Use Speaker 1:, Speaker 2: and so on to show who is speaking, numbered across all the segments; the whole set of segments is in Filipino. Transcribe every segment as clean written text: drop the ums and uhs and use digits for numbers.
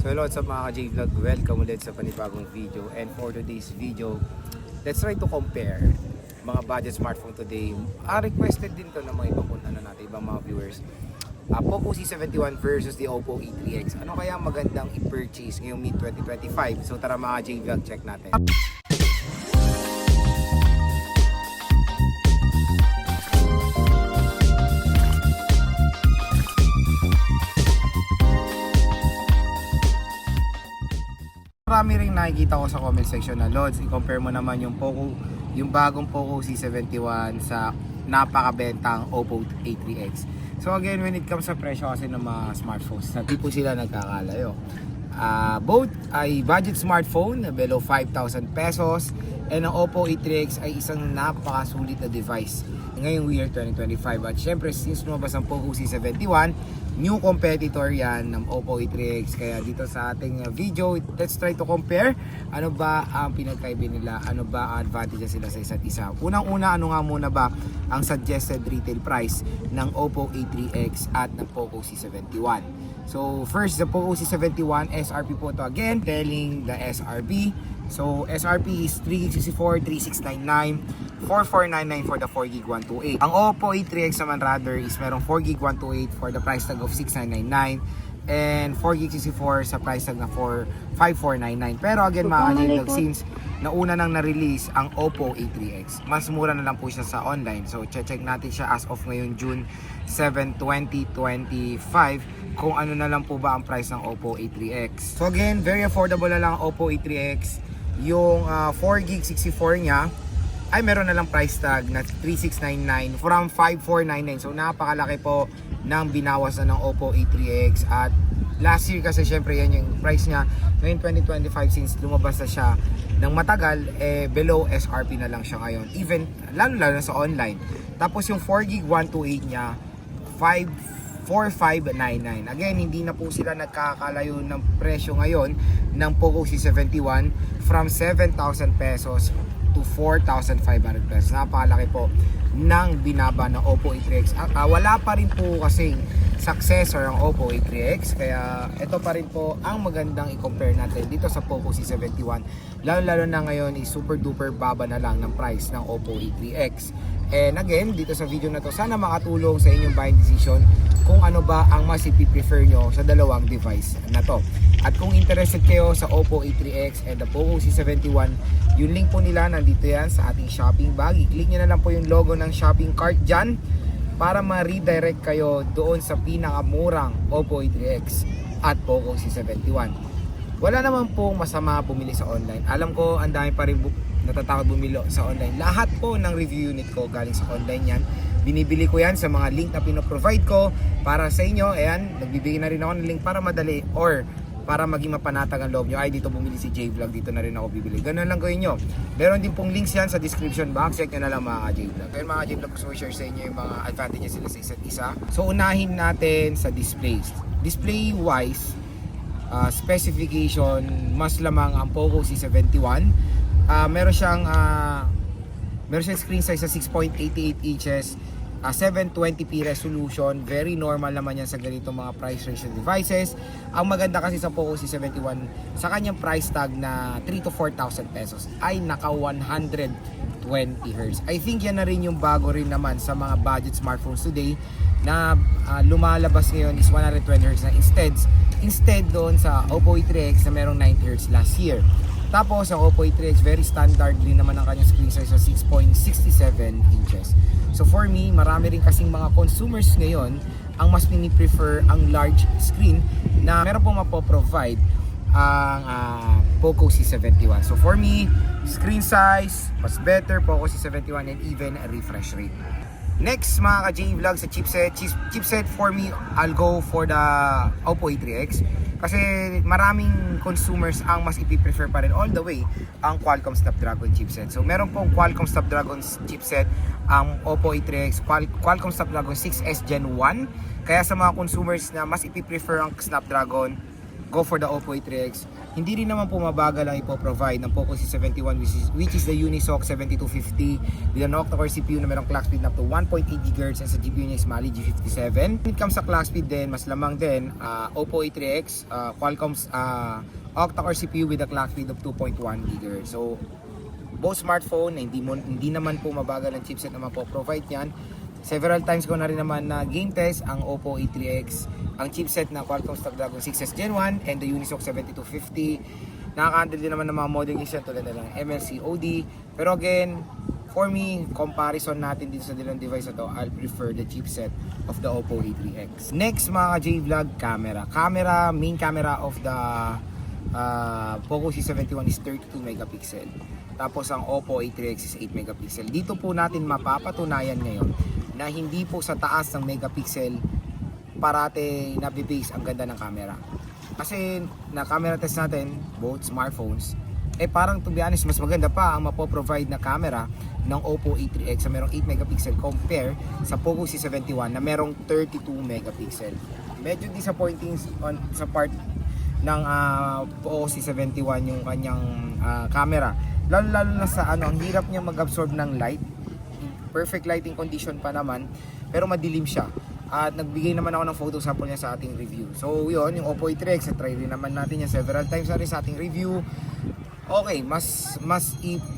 Speaker 1: So hello sa mga ka-J-Vlog, welcome ulit sa panibagong video. And for today's video, let's try to compare mga budget smartphone today. Requested din to ng mga ibang mga viewers. Poco C71 versus the Oppo E3X. Ano kaya magandang i-purchase ngayong mid-2025? So tara mga J-Vlog, check natin. Marami ring nakikita ko sa comment section na Lods, i-compare mo naman yung bagong Poco C71 sa napakabentang Oppo A3X. So again, when it comes sa presyo kasi ng mga smartphones, na tipo sila nagkakalayo. Both ay budget smartphone na below 5,000 pesos, and ang Oppo A3X ay isang napakasulit na device ngayong year 2025. At syempre, since lumabas ang Poco C71, new competitor yan ng Oppo A3X. Kaya dito sa ating video, let's try to compare ano ba ang pinagkaiba nila, ano ba ang advantages sila sa isa't isa. Unang-una, ano nga muna ba ang suggested retail price ng Oppo A3X at ng Poco C71. So first, the Poco C71 SRP po to again, telling the SRP. So SRP is 364, 3699, 4499 for the 4GB 128. Ang Oppo A3X naman rather is merong 4GB 128 for the price tag of 6999 and 4GB 64 sa price tag na 5499. Pero again mga ka-J-Vlog, since nauna nang na-release ang Oppo A3X, mas mura na lang po siya sa online. So check natin siya as of ngayon June 7, 2025 kung ano na lang po ba ang price ng Oppo A3X. So again, very affordable na lang ang Oppo A3X. Yung 4GB 64 niya ay meron na lang price tag na 3699 from 5499. So napakalaki po ng binawas na ng Oppo A3X. At last year kasi syempre yan yung price niya. Ngayon 2025, since lumabas na siya ng matagal, below SRP na lang siya ngayon. Even lalo na sa online. Tapos yung 4GB 128 niya 4599. Again, hindi na po sila nagkakalayo ng presyo ngayon ng Poco C71 from 7,000 pesos to 4,500 pesos. Napakalaki po ng binaba ng Oppo A3X. Wala pa rin po kasing successor ang Oppo A3X, kaya ito pa rin po ang magandang i-compare natin dito sa Poco C71. Lalo na ngayon is super duper baba na lang ng price ng Oppo A3X. And again, dito sa video na to, sana makatulong sa inyong buying decision kung ano ba ang mas ipi-prefer nyo sa dalawang device na to. At kung interested kayo sa Oppo A3X and the Poco C71, yung link po nila nandito yan sa ating shopping bag. I-click nyo na lang po yung logo ng shopping cart dyan para ma-redirect kayo doon sa pinakamurang Oppo A3X at Poco C71. Wala naman pong masama bumili sa online. Alam ko ang dami pa rin natatakot bumili sa online. Lahat po ng review unit ko galing sa online yan. Binibili ko yan sa mga link na pinoprovide ko para sa inyo. Ayan, nagbibigay na rin ako ng link para madali or para maging mapanatag ang loob nyo. Ay, dito bumili si J-Vlog, dito na rin ako bibili. Ganun lang gawin nyo. Meron din pong links yan sa description box. Check nyo na lang mga J-Vlog. Kaya mga J-Vlog, gusto ko share sa inyo yung mga advantages sila sa isa't isa. So unahin natin sa displays. Display wise, specification, mas lamang ang Poco C71. Meron siyang screen size sa 6.88 inches, 720p resolution. Very normal naman yan sa ganitong mga price range ng devices. Ang maganda kasi sa Poco C71, sa kanyang price tag na 3 to 4,000 pesos ay naka 120Hz. I think yan na rin yung bago rin naman sa mga budget smartphones today na lumalabas ngayon is 120Hz na instead doon sa Oppo A3X na merong 90Hz last year. Tapos ang Oppo A3X, very standard din naman ang kanyang screen size sa 6.67 inches. So for me, marami rin kasing mga consumers ngayon ang mas pini-prefer ang large screen na meron pong mapoprovide ang Poco C71. So for me, screen size, mas better Poco C71 and even a refresh rate. Next mga ka-J-Vlog sa chipset for me, I'll go for the Oppo A3X. Kasi maraming consumers ang mas ipiprefer pa rin all the way ang Qualcomm Snapdragon chipset. So meron pong Qualcomm Snapdragon chipset ang Oppo A3X, Qualcomm Snapdragon 6S Gen 1. Kaya sa mga consumers na mas ipiprefer ang Snapdragon, go for the Oppo A3X. Hindi rin naman po mabagal ang ipo-provide ng Poco C71 which is the Unisoc 7250 with an octa-core CPU na merong clock speed na up to 1.8 GHz and sa GPU niya is Mali G57. When it comes sa clock speed din, mas lamang din Oppo A3X, Qualcomm's octa-core CPU with a clock speed of 2.1 GHz. So both smartphone na hindi naman po mabagal ang chipset na mapo-provide niyan. Several times ko na rin naman na game test ang Oppo A3X, ang chipset na Qualcomm Snapdragon 6s Gen 1 and the Unisoc 7250. Nakaka-handle din naman ng mga modern edition tulad ng MLC OD. Pero again, for me, comparison natin dito sa dalawang device na to, I'll prefer the chipset of the Oppo A3X. Next mga J-Vlog, camera. Main camera of the Poco C71 is 32 megapixel. Tapos ang Oppo A3X is 8 megapixel. Dito po natin mapapatunayan ngayon na hindi po sa taas ng megapixel parate nabi-base ang ganda ng camera. Kasi na camera test natin, both smartphones, parang to be honest, mas maganda pa ang mapo-provide na camera ng Oppo A3X na merong 8 megapixel compare sa Poco C71 na merong 32 megapixel. Medyo disappointing sa part ng Poco C71 yung kanyang camera. Lalo na sa ang hirap niya mag-absorb ng light. Perfect lighting condition pa naman, pero madilim siya. At nagbigay naman ako ng photo sample niya sa ating review. So yun, yung Oppo A3X, try rin naman natin yan several times na rin sa ating review. Okay, mas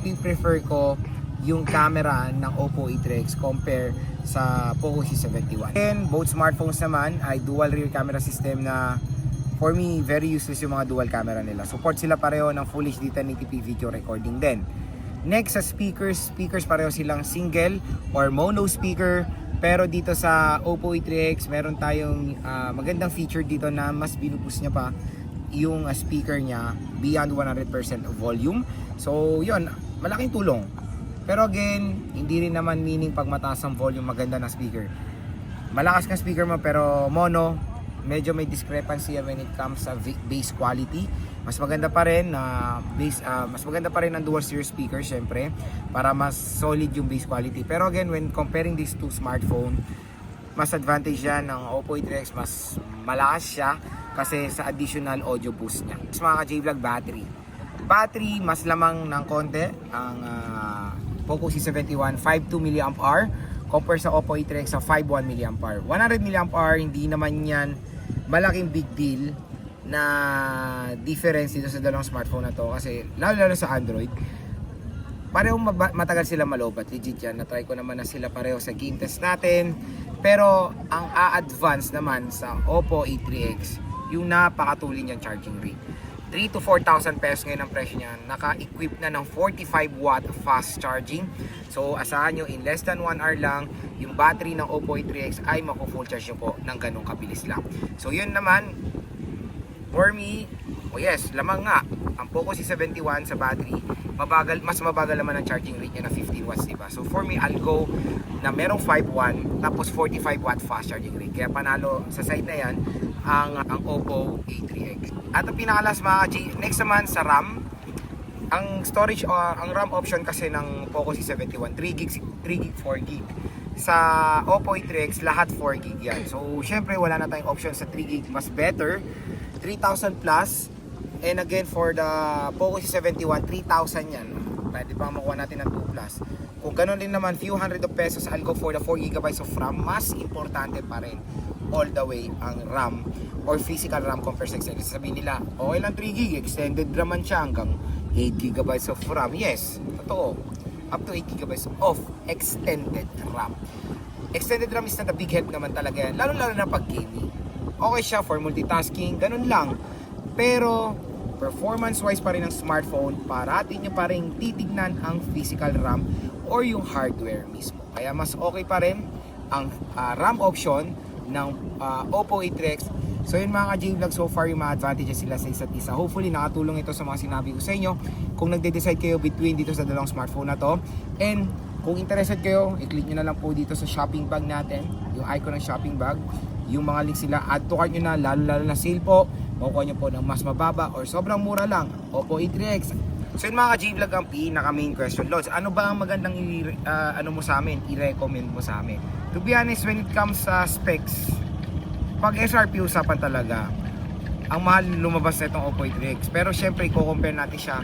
Speaker 1: i-prefer ko yung camera ng Oppo A3X compare sa Poco C71. And both smartphones naman ay dual rear camera system na for me, very useless yung mga dual camera nila. Support sila pareho ng Full HD 1080p video recording din. Next sa speakers pareho silang single or mono speaker. Pero dito sa Oppo A3X, meron tayong magandang feature dito na mas binuboost niya pa yung speaker niya beyond 100% volume. So yun, malaking tulong. Pero again, hindi rin naman meaning pag mataas ang volume maganda na speaker. Malakas ng speaker mo pero mono, medyo may discrepancy when it comes sa bass quality. Mas maganda pa rin ang dual stereo speaker syempre para mas solid yung bass quality. Pero again, when comparing these two smartphone, mas advantage yan ng Oppo A3X, mas malakas siya kasi sa additional audio boost niya. Mas mga ka-J-Vlog, battery mas lamang ng konti ang Poco C71 5.2 mAh compare sa Oppo A3X sa 5.1 mAh. 100 mAh, hindi naman yan malaking big deal na difference dito sa dalawang smartphone na to kasi lalo sa Android parehong matagal sila malobat, legit yan. Na-try ko naman na sila pareho sa game test natin, pero ang a-advance naman sa Oppo A3X yung napakatulin niyang charging rate. 3 to 4,000 pesos ngayon ang presyo niya. Naka-equip na ng 45 watt fast charging. So asahan nyo in less than 1 hour lang yung battery ng Oppo A3X ay mako-full charge nyo po ng ganong kabilis lang. So yun naman, for me, yes, lamang nga ang Poco C71 sa battery, mas mabagal naman ang charging rate niya na 15 watts, diba? So for me, I'll go na merong 5.1 tapos 45 watt fast charging rate. Kaya panalo sa side na yan ang Oppo A3X. At ang pinakalas mga next naman sa RAM. Ang storage, ang RAM option kasi ng Poco C71, 3GB, 4GB. Sa Oppo A3X, lahat 4GB yan. So syempre wala na tayong option sa 3GB, mas better 3,000 plus. And again for the Poco C71, 3,000 yan. Pwede pa makuha natin ng 2 plus. Kung ganun din naman, few hundred of pesos, I'll go for the 4GB of RAM. Mas importante pa rin all the way ang RAM or physical RAM compared sa extended. Sabihin nila, okay lang 3GB, extended naman siya hanggang 8GB of RAM. Yes, totoo. Up to 8GB of extended RAM. Extended RAM is not a big help naman talaga yan. Lalo na pag gaming. Okay siya for multitasking, ganun lang. Pero performance wise pa rin ng smartphone, parati nyo pa rin titignan ang physical RAM or yung hardware mismo. Kaya mas okay pa rin ang RAM option ng Oppo A3X. So yun mga ka-J-Vlog, so far yung mga advantages sila sa isa't isa. Hopefully nakatulong ito sa mga sinabi ko sa inyo kung nagde-decide kayo between dito sa dalawang smartphone na to. And kung interested kayo, i-click nyo na lang po dito sa shopping bag natin, yung icon ng shopping bag, yung mga links sila, add to cart nyo na, lalo na sale po, makukuha nyo po ng mas mababa or sobrang mura lang, Oppo A3X. So yun mga ka-J-Vlog, ang pinaka main question, Lods, ano ba ang magandang mo sa amin, i-recommend mo sa amin? To be honest, when it comes sa specs, pag SRP usapan talaga, ang mahal lumabas na itong Oppo A3X. Pero syempre, i-compare natin siya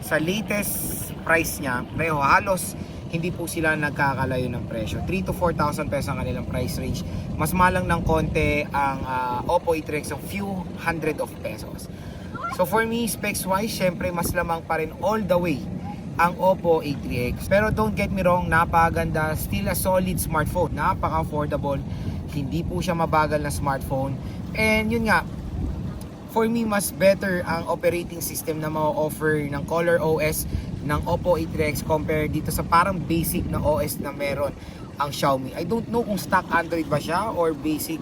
Speaker 1: sa latest price niya. Pareho, halos hindi po sila nagkakalayo ng presyo. 3 to 4,000 pesos ang kanilang price range. Mas malang ng konti ang Oppo A3X, a few hundred of pesos. So for me, specs wise, syempre mas lamang pa rin all the way ang Oppo A3X. Pero don't get me wrong, napakaganda, still a solid smartphone, napaka-affordable, hindi po siya mabagal na smartphone. And yun nga, for me, mas better ang operating system na ma-offer ng Color OS ng Oppo A3X compare dito sa parang basic na OS na meron ang Xiaomi. I don't know kung stock Android ba siya or basic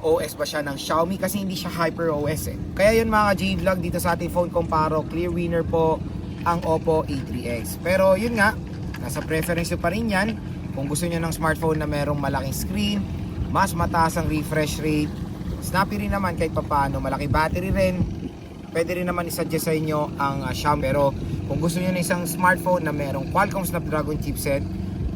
Speaker 1: OS ba siya ng Xiaomi kasi hindi siya Hyper OS eh. Kaya yun mga J-Vlog, dito sa ating phone comparo, clear winner po ang Oppo A3X. Pero yun nga, nasa preference nyo pa rin yan. Kung gusto nyo ng smartphone na merong malaking screen, mas mataas ang refresh rate, snappy rin naman kahit papaano, malaki battery rin, pwede rin naman isuggest sa inyo ang Xiaomi. Pero kung gusto nyo ng isang smartphone na merong Qualcomm Snapdragon chipset,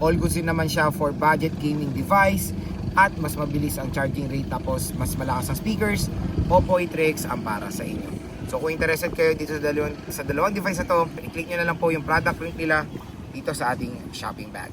Speaker 1: all goods din naman siya for budget gaming device at mas mabilis ang charging rate tapos mas malakas ang speakers, Oppo A3X ang para sa inyo. So kung interested kayo dito sa dalawang device na to, i-click nyo na lang po yung product link nila dito sa ating shopping bag.